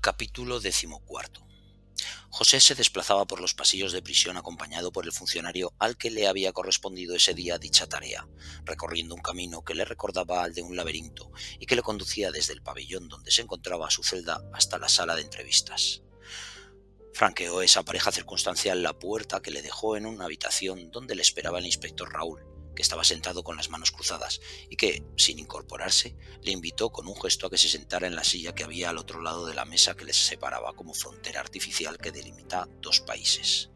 Capítulo 14. José se desplazaba por los pasillos de prisión acompañado por el funcionario al que le había correspondido ese día dicha tarea, recorriendo un camino que le recordaba al de un laberinto y que le conducía desde el pabellón donde se encontraba su celda hasta la sala de entrevistas. Franqueó esa pareja circunstancial la puerta que le dejó en una habitación donde le esperaba el inspector Raúl, que estaba sentado con las manos cruzadas y que, sin incorporarse, le invitó con un gesto a que se sentara en la silla que había al otro lado de la mesa que les separaba como frontera artificial que delimita dos países.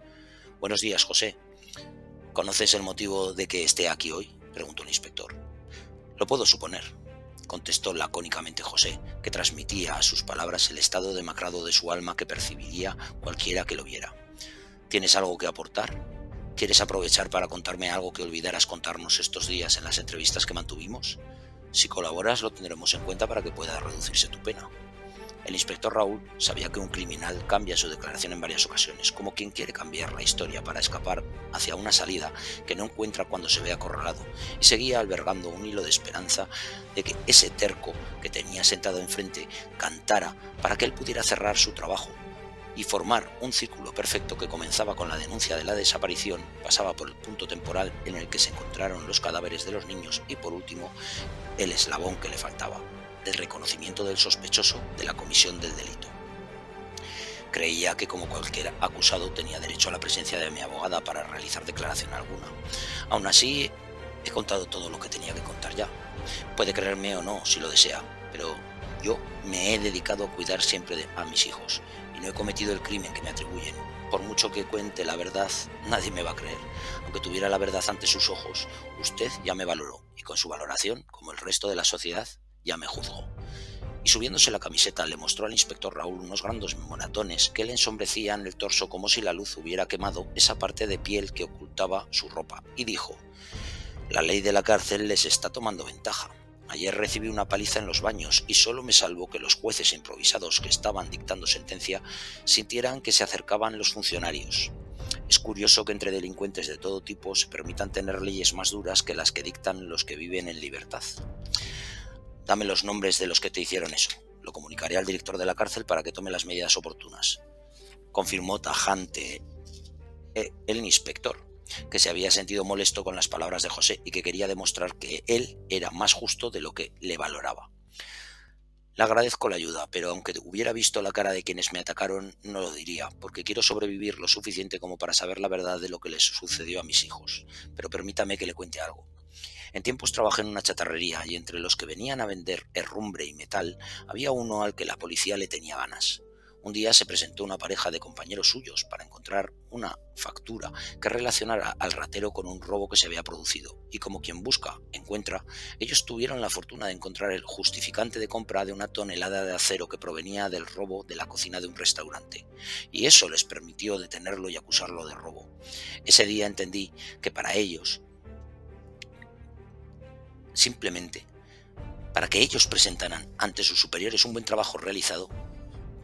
«Buenos días, José. ¿Conoces el motivo de que esté aquí hoy?», preguntó el inspector. «Lo puedo suponer», contestó lacónicamente José, que transmitía a sus palabras el estado demacrado de su alma que percibiría cualquiera que lo viera. «¿Tienes algo que aportar? ¿Quieres aprovechar para contarme algo que olvidaras contarnos estos días en las entrevistas que mantuvimos? Si colaboras, lo tendremos en cuenta para que pueda reducirse tu pena». El inspector Raúl sabía que un criminal cambia su declaración en varias ocasiones, como quien quiere cambiar la historia para escapar hacia una salida que no encuentra cuando se ve acorralado, y seguía albergando un hilo de esperanza de que ese terco que tenía sentado enfrente cantara para que él pudiera cerrar su trabajo y formar un círculo perfecto que comenzaba con la denuncia de la desaparición, pasaba por el punto temporal en el que se encontraron los cadáveres de los niños y, por último, el eslabón que le faltaba, el reconocimiento del sospechoso de la comisión del delito. Creía que, como cualquier acusado, tenía derecho a la presencia de mi abogada para realizar declaración alguna. Aún así, he contado todo lo que tenía que contar ya. Puede creerme o no si lo desea, pero yo me he dedicado a cuidar siempre a mis hijos y no he cometido el crimen que me atribuyen. Por mucho que cuente la verdad, nadie me va a creer. Aunque tuviera la verdad ante sus ojos, usted ya me valoró y con su valoración, como el resto de la sociedad, ya me juzgó. Y subiéndose la camiseta le mostró al inspector Raúl unos grandes moratones que le ensombrecían el torso como si la luz hubiera quemado esa parte de piel que ocultaba su ropa, y dijo: «La ley de la cárcel les está tomando ventaja. Ayer recibí una paliza en los baños y solo me salvó que los jueces improvisados que estaban dictando sentencia sintieran que se acercaban los funcionarios. Es curioso que entre delincuentes de todo tipo se permitan tener leyes más duras que las que dictan los que viven en libertad. Dame los nombres de los que te hicieron eso. Lo comunicaré al director de la cárcel para que tome las medidas oportunas», confirmó tajante el inspector, que se había sentido molesto con las palabras de José y que quería demostrar que él era más justo de lo que le valoraba. «Le agradezco la ayuda, pero aunque hubiera visto la cara de quienes me atacaron, no lo diría, porque quiero sobrevivir lo suficiente como para saber la verdad de lo que les sucedió a mis hijos. Pero permítame que le cuente algo. En tiempos trabajé en una chatarrería y entre los que venían a vender herrumbre y metal había uno al que la policía le tenía ganas. Un día se presentó una pareja de compañeros suyos para encontrar una factura que relacionara al ratero con un robo que se había producido, y como quien busca, encuentra, ellos tuvieron la fortuna de encontrar el justificante de compra de una tonelada de acero que provenía del robo de la cocina de un restaurante, y eso les permitió detenerlo y acusarlo de robo. Ese día entendí que para ellos, simplemente, para que ellos presentaran ante sus superiores un buen trabajo realizado,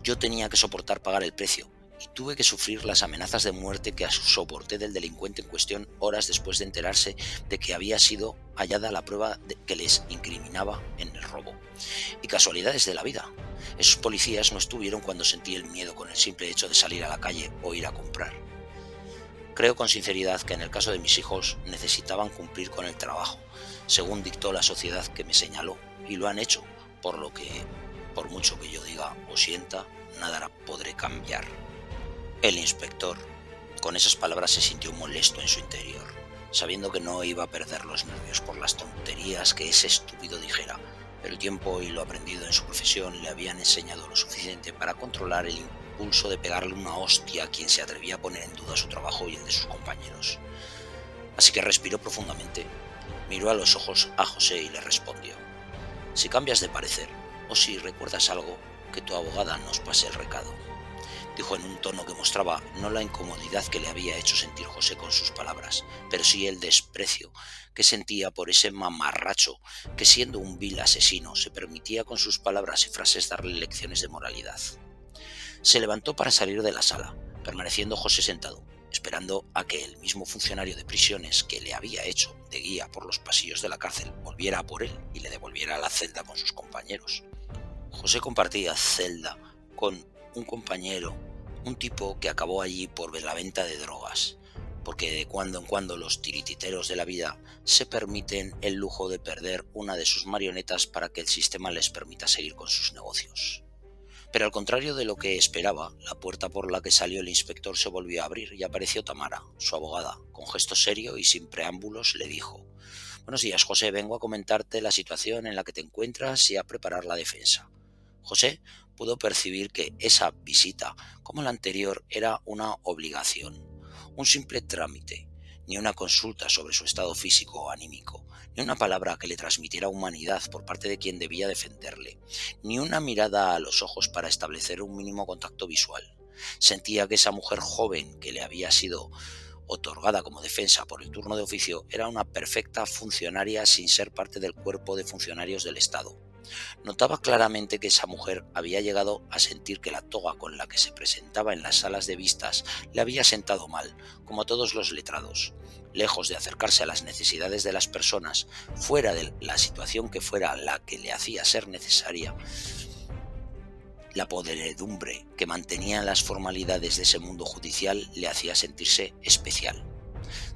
yo tenía que soportar pagar el precio, y tuve que sufrir las amenazas de muerte que soporté del delincuente en cuestión horas después de enterarse de que había sido hallada la prueba que les incriminaba en el robo. Y casualidades de la vida. Esos policías no estuvieron cuando sentí el miedo con el simple hecho de salir a la calle o ir a comprar. Creo con sinceridad que en el caso de mis hijos necesitaban cumplir con el trabajo, según dictó la sociedad que me señaló, y lo han hecho, por lo que, por mucho que yo diga o sienta, nada podré cambiar». El inspector, con esas palabras, se sintió molesto en su interior, sabiendo que no iba a perder los nervios por las tonterías que ese estúpido dijera, pero el tiempo y lo aprendido en su profesión le habían enseñado lo suficiente para controlar el impulso de pegarle una hostia a quien se atrevía a poner en duda su trabajo y el de sus compañeros. Así que respiró profundamente, miró a los ojos a José y le respondió: «Si cambias de parecer o si recuerdas algo, que tu abogada nos pase el recado», dijo en un tono que mostraba no la incomodidad que le había hecho sentir José con sus palabras, pero sí el desprecio que sentía por ese mamarracho que, siendo un vil asesino, se permitía con sus palabras y frases darle lecciones de moralidad. Se levantó para salir de la sala, permaneciendo José sentado, esperando a que el mismo funcionario de prisiones que le había hecho de guía por los pasillos de la cárcel volviera a por él y le devolviera a la celda con sus compañeros. José compartía celda con un compañero, un tipo que acabó allí por la venta de drogas, porque de cuando en cuando los tirititeros de la vida se permiten el lujo de perder una de sus marionetas para que el sistema les permita seguir con sus negocios. Pero al contrario de lo que esperaba, la puerta por la que salió el inspector se volvió a abrir y apareció Tamara, su abogada. Con gesto serio y sin preámbulos le dijo: «Buenos días, José, vengo a comentarte la situación en la que te encuentras y a preparar la defensa». José pudo percibir que esa visita, como la anterior, era una obligación, un simple trámite, ni una consulta sobre su estado físico o anímico, ni una palabra que le transmitiera humanidad por parte de quien debía defenderle, ni una mirada a los ojos para establecer un mínimo contacto visual. Sentía que esa mujer joven que le había sido otorgada como defensa por el turno de oficio era una perfecta funcionaria sin ser parte del cuerpo de funcionarios del Estado. Notaba claramente que esa mujer había llegado a sentir que la toga con la que se presentaba en las salas de vistas le había sentado mal, como a todos los letrados. Lejos de acercarse a las necesidades de las personas, fuera de la situación que fuera la que le hacía ser necesaria, la podredumbre que mantenían las formalidades de ese mundo judicial le hacía sentirse especial.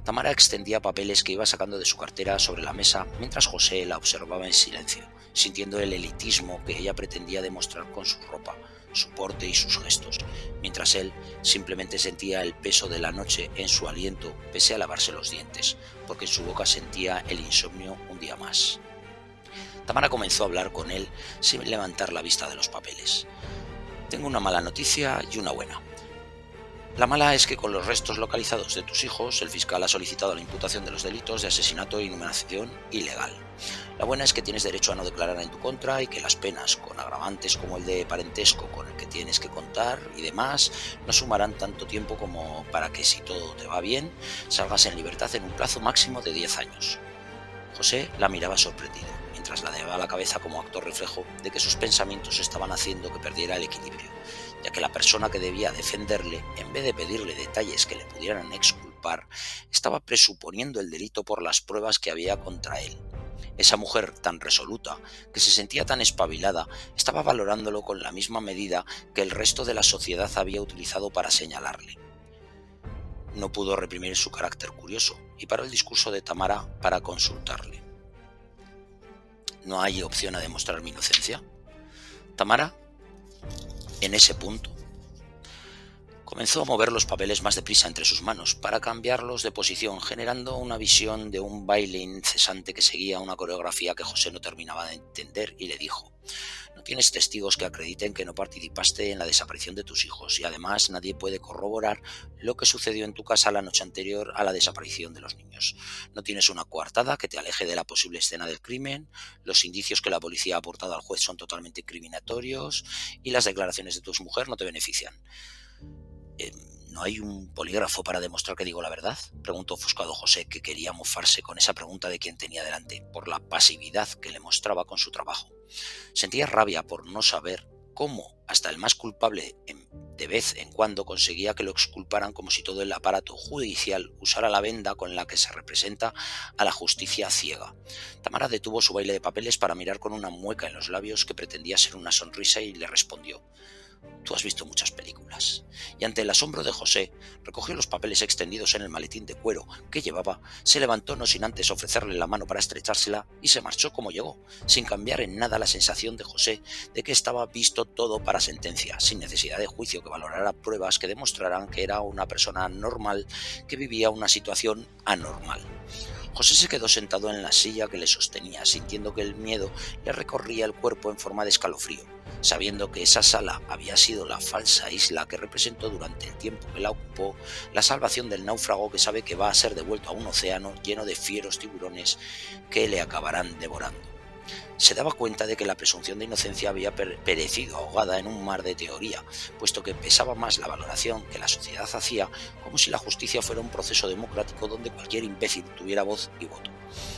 Tamara extendía papeles que iba sacando de su cartera sobre la mesa mientras José la observaba en silencio, sintiendo el elitismo que ella pretendía demostrar con su ropa, su porte y sus gestos, mientras él simplemente sentía el peso de la noche en su aliento pese a lavarse los dientes, porque en su boca sentía el insomnio un día más. Tamara comenzó a hablar con él sin levantar la vista de los papeles. «Tengo una mala noticia y una buena. La mala es que con los restos localizados de tus hijos, el fiscal ha solicitado la imputación de los delitos de asesinato e inhumación ilegal. La buena es que tienes derecho a no declarar en tu contra y que las penas, con agravantes como el de parentesco con el que tienes que contar y demás, no sumarán tanto tiempo como para que, si todo te va bien, salgas en libertad en un plazo máximo de 10 años. José la miraba sorprendido, mientras ladeaba la cabeza como acto reflejo de que sus pensamientos estaban haciendo que perdiera el equilibrio, ya que la persona que debía defenderle, en vez de pedirle detalles que le pudieran exculpar, estaba presuponiendo el delito por las pruebas que había contra él. Esa mujer tan resoluta, que se sentía tan espabilada, estaba valorándolo con la misma medida que el resto de la sociedad había utilizado para señalarle. No pudo reprimir su carácter curioso y paró el discurso de Tamara para consultarle. ¿No hay opción a demostrar mi inocencia? Tamara, en ese punto, comenzó a mover los papeles más deprisa entre sus manos para cambiarlos de posición, generando una visión de un baile incesante que seguía una coreografía que José no terminaba de entender, y le dijo: «No tienes testigos que acrediten que no participaste en la desaparición de tus hijos y además nadie puede corroborar lo que sucedió en tu casa la noche anterior a la desaparición de los niños. No tienes una coartada que te aleje de la posible escena del crimen, los indicios que la policía ha aportado al juez son totalmente incriminatorios y las declaraciones de tu mujer no te benefician». «¿No hay un polígrafo para demostrar que digo la verdad?», preguntó ofuscado José, que quería mofarse con esa pregunta de quien tenía delante, por la pasividad que le mostraba con su trabajo. Sentía rabia por no saber cómo hasta el más culpable de vez en cuando conseguía que lo exculparan, como si todo el aparato judicial usara la venda con la que se representa a la justicia ciega. Tamara detuvo su baile de papeles para mirar con una mueca en los labios que pretendía ser una sonrisa y le respondió: «Tú has visto muchas películas». Y ante el asombro de José, recogió los papeles extendidos en el maletín de cuero que llevaba, se levantó no sin antes ofrecerle la mano para estrechársela y se marchó como llegó, sin cambiar en nada la sensación de José de que estaba visto todo para sentencia, sin necesidad de juicio que valorara pruebas que demostraran que era una persona normal que vivía una situación anormal. José se quedó sentado en la silla que le sostenía, sintiendo que el miedo le recorría el cuerpo en forma de escalofrío, sabiendo que esa sala había sido la falsa isla que representó durante el tiempo que la ocupó la salvación del náufrago que sabe que va a ser devuelto a un océano lleno de fieros tiburones que le acabarán devorando. Se daba cuenta de que la presunción de inocencia había perecido ahogada en un mar de teoría, puesto que pesaba más la valoración que la sociedad hacía, como si la justicia fuera un proceso democrático donde cualquier imbécil tuviera voz y voto.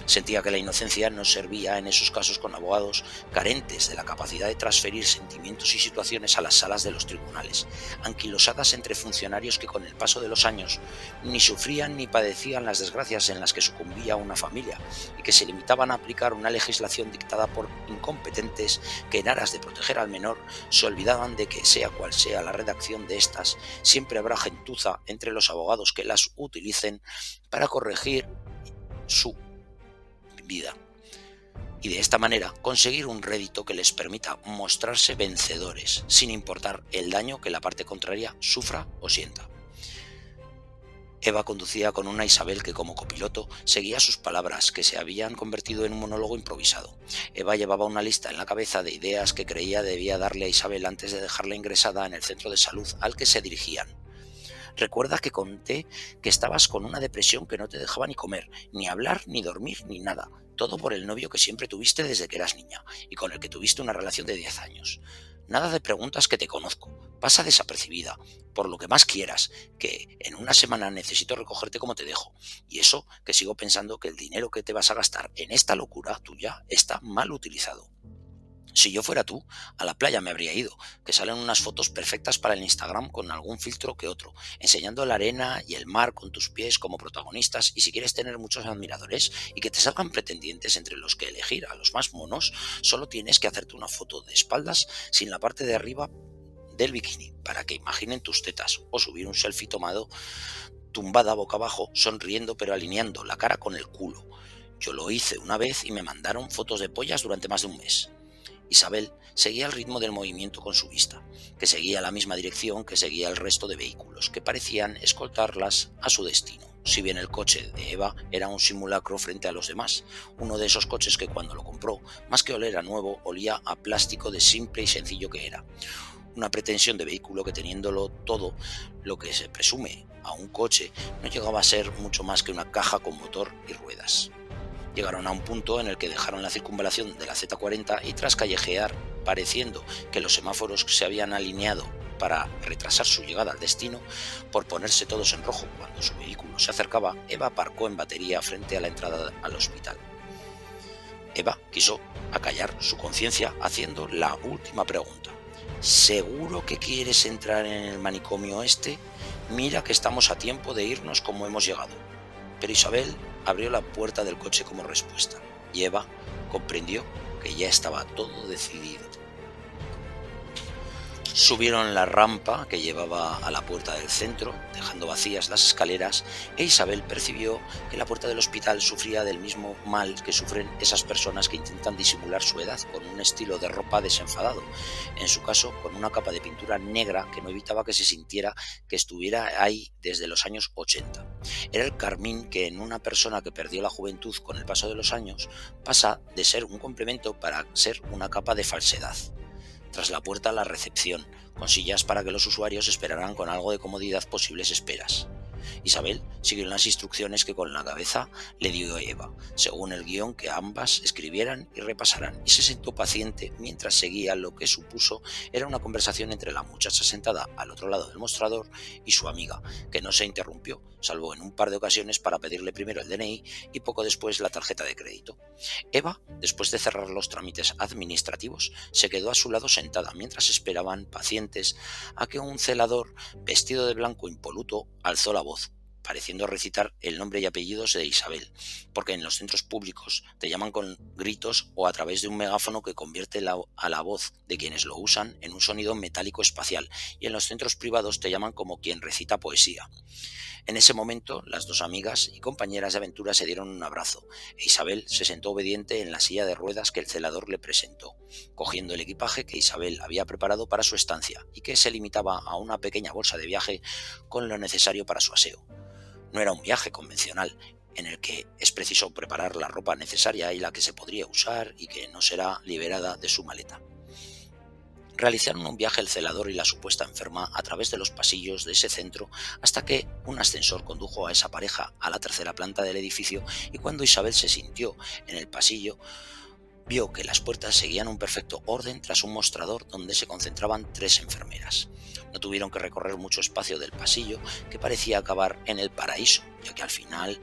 Sentía que la inocencia no servía en esos casos con abogados carentes de la capacidad de transferir sentimientos y situaciones a las salas de los tribunales, anquilosadas entre funcionarios que con el paso de los años ni sufrían ni padecían las desgracias en las que sucumbía una familia y que se limitaban a aplicar una legislación dictada por incompetentes que en aras de proteger al menor se olvidaban de que, sea cual sea la redacción de estas, siempre habrá gentuza entre los abogados que las utilicen para corregir su vida y de esta manera conseguir un rédito que les permita mostrarse vencedores, sin importar el daño que la parte contraria sufra o sienta. Eva conducía con una Isabel que como copiloto seguía sus palabras, que se habían convertido en un monólogo improvisado. Eva llevaba una lista en la cabeza de ideas que creía debía darle a Isabel antes de dejarla ingresada en el centro de salud al que se dirigían. Recuerda que conté que estabas con una depresión que no te dejaba ni comer, ni hablar, ni dormir, ni nada. Todo por el novio que siempre tuviste desde que eras niña y con el que tuviste una relación de 10 años. Nada de preguntas que te conozco. Pasa desapercibida, por lo que más quieras, que en una semana necesito recogerte como te dejo. Y eso que sigo pensando que el dinero que te vas a gastar en esta locura tuya está mal utilizado. Si yo fuera tú, a la playa me habría ido, que salen unas fotos perfectas para el Instagram con algún filtro que otro, enseñando la arena y el mar con tus pies como protagonistas, y si quieres tener muchos admiradores y que te salgan pretendientes entre los que elegir a los más monos, solo tienes que hacerte una foto de espaldas sin la parte de arriba del bikini para que imaginen tus tetas, o subir un selfie tomado tumbada boca abajo, sonriendo pero alineando la cara con el culo. Yo lo hice una vez y me mandaron fotos de pollas durante más de un mes. Isabel seguía el ritmo del movimiento con su vista, que seguía la misma dirección que seguía el resto de vehículos, que parecían escoltarlas a su destino. Si bien el coche de Eva era un simulacro frente a los demás, uno de esos coches que cuando lo compró, más que oler a nuevo, olía a plástico de simple y sencillo que era. Una pretensión de vehículo que, teniéndolo todo lo que se presume a un coche, no llegaba a ser mucho más que una caja con motor y ruedas. Llegaron a un punto en el que dejaron la circunvalación de la Z40 y, tras callejear, pareciendo que los semáforos se habían alineado para retrasar su llegada al destino, por ponerse todos en rojo cuando su vehículo se acercaba, Eva aparcó en batería frente a la entrada al hospital. Eva quiso acallar su conciencia haciendo la última pregunta. ¿Seguro que quieres entrar en el manicomio este? Mira que estamos a tiempo de irnos como hemos llegado. Pero Isabel abrió la puerta del coche como respuesta, y Eva comprendió que ya estaba todo decidido. Subieron la rampa que llevaba a la puerta del centro, dejando vacías las escaleras, e Isabel percibió que la puerta del hospital sufría del mismo mal que sufren esas personas que intentan disimular su edad con un estilo de ropa desenfadado, en su caso con una capa de pintura negra que no evitaba que se sintiera que estuviera ahí desde los años 80. Era el carmín que en una persona que perdió la juventud con el paso de los años pasa de ser un complemento para ser una capa de falsedad. Tras la puerta, la recepción, con sillas para que los usuarios esperaran con algo de comodidad posibles esperas. Isabel siguió las instrucciones que con la cabeza le dio Eva, según el guión que ambas escribieran y repasaran, y se sentó paciente mientras seguía lo que supuso era una conversación entre la muchacha sentada al otro lado del mostrador y su amiga, que no se interrumpió, salvo en un par de ocasiones para pedirle primero el DNI y poco después la tarjeta de crédito. Eva, después de cerrar los trámites administrativos, se quedó a su lado sentada mientras esperaban, pacientes, a que un celador vestido de blanco impoluto alzó la voz, pareciendo recitar el nombre y apellidos de Isabel, porque en los centros públicos te llaman con gritos o a través de un megáfono que convierte a la voz de quienes lo usan en un sonido metálico espacial, y en los centros privados te llaman como quien recita poesía. En ese momento, las dos amigas y compañeras de aventura se dieron un abrazo, e Isabel se sentó obediente en la silla de ruedas que el celador le presentó, cogiendo el equipaje que Isabel había preparado para su estancia y que se limitaba a una pequeña bolsa de viaje con lo necesario para su aseo. No era un viaje convencional, en el que es preciso preparar la ropa necesaria y la que se podría usar y que no será liberada de su maleta. Realizaron un viaje el celador y la supuesta enferma a través de los pasillos de ese centro hasta que un ascensor condujo a esa pareja a la tercera planta del edificio, y cuando Isabel se sintió en el pasillo, vio que las puertas seguían un perfecto orden tras un mostrador donde se concentraban 3 enfermeras. No tuvieron que recorrer mucho espacio del pasillo que parecía acabar en el paraíso, ya que al final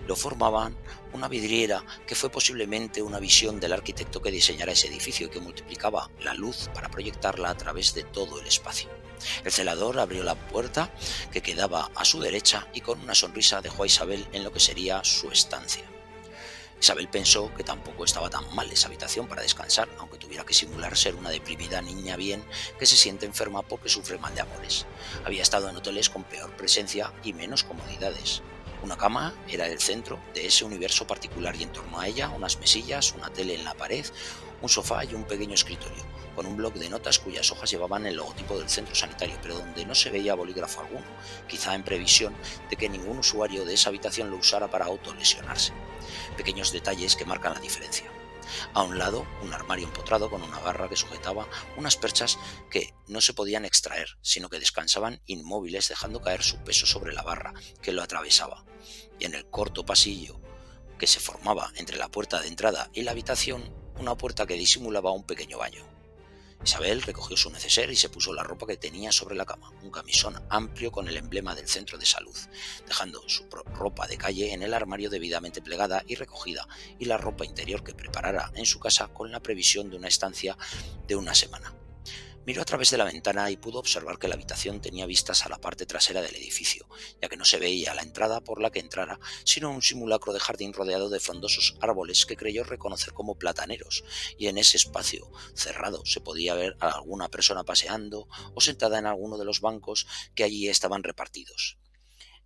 lo formaban una vidriera que fue posiblemente una visión del arquitecto que diseñara ese edificio y que multiplicaba la luz para proyectarla a través de todo el espacio. El celador abrió la puerta que quedaba a su derecha y con una sonrisa dejó a Isabel en lo que sería su estancia. Isabel pensó que tampoco estaba tan mal esa habitación para descansar, aunque tuviera que simular ser una deprimida niña bien que se siente enferma porque sufre mal de amores. Había estado en hoteles con peor presencia y menos comodidades. Una cama era el centro de ese universo particular y en torno a ella unas mesillas, una tele en la pared, un sofá y un pequeño escritorio, con un bloc de notas cuyas hojas llevaban el logotipo del centro sanitario, pero donde no se veía bolígrafo alguno, quizá en previsión de que ningún usuario de esa habitación lo usara para autolesionarse. Pequeños detalles que marcan la diferencia. A un lado, un armario empotrado con una barra que sujetaba unas perchas que no se podían extraer, sino que descansaban inmóviles dejando caer su peso sobre la barra que lo atravesaba. Y en el corto pasillo que se formaba entre la puerta de entrada y la habitación, una puerta que disimulaba un pequeño baño. Isabel recogió su neceser y se puso la ropa que tenía sobre la cama, un camisón amplio con el emblema del centro de salud, dejando su ropa de calle en el armario debidamente plegada y recogida, y la ropa interior que preparara en su casa con la previsión de una estancia de una semana. Miró a través de la ventana y pudo observar que la habitación tenía vistas a la parte trasera del edificio, ya que no se veía la entrada por la que entrara, sino un simulacro de jardín rodeado de frondosos árboles que creyó reconocer como plataneros, y en ese espacio cerrado se podía ver a alguna persona paseando o sentada en alguno de los bancos que allí estaban repartidos.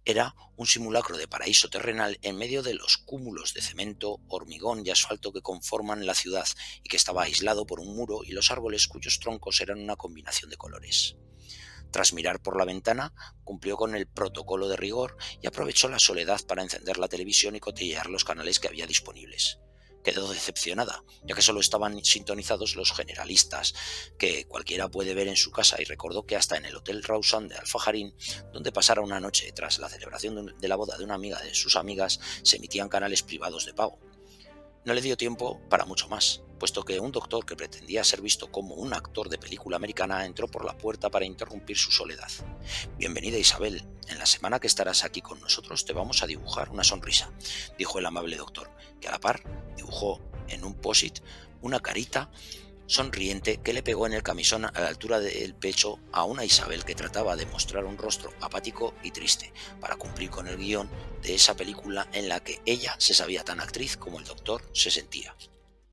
Era un simulacro de paraíso terrenal en medio de los cúmulos de cemento, hormigón y asfalto que conforman la ciudad y que estaba aislado por un muro y los árboles cuyos troncos eran una combinación de colores. Tras mirar por la ventana, cumplió con el protocolo de rigor y aprovechó la soledad para encender la televisión y cotillear los canales que había disponibles. Quedó decepcionada, ya que solo estaban sintonizados los generalistas, que cualquiera puede ver en su casa, y recordó que hasta en el Hotel Rawson de Alfajarín, donde pasara una noche tras la celebración de la boda de una amiga de sus amigas, se emitían canales privados de pago. No le dio tiempo para mucho más, puesto que un doctor que pretendía ser visto como un actor de película americana entró por la puerta para interrumpir su soledad. «Bienvenida, Isabel. En la semana que estarás aquí con nosotros te vamos a dibujar una sonrisa», dijo el amable doctor, que a la par dibujó en un post-it una carita sonriente que le pegó en el camisón a la altura del pecho a una Isabel que trataba de mostrar un rostro apático y triste, para cumplir con el guión de esa película en la que ella se sabía tan actriz como el doctor se sentía.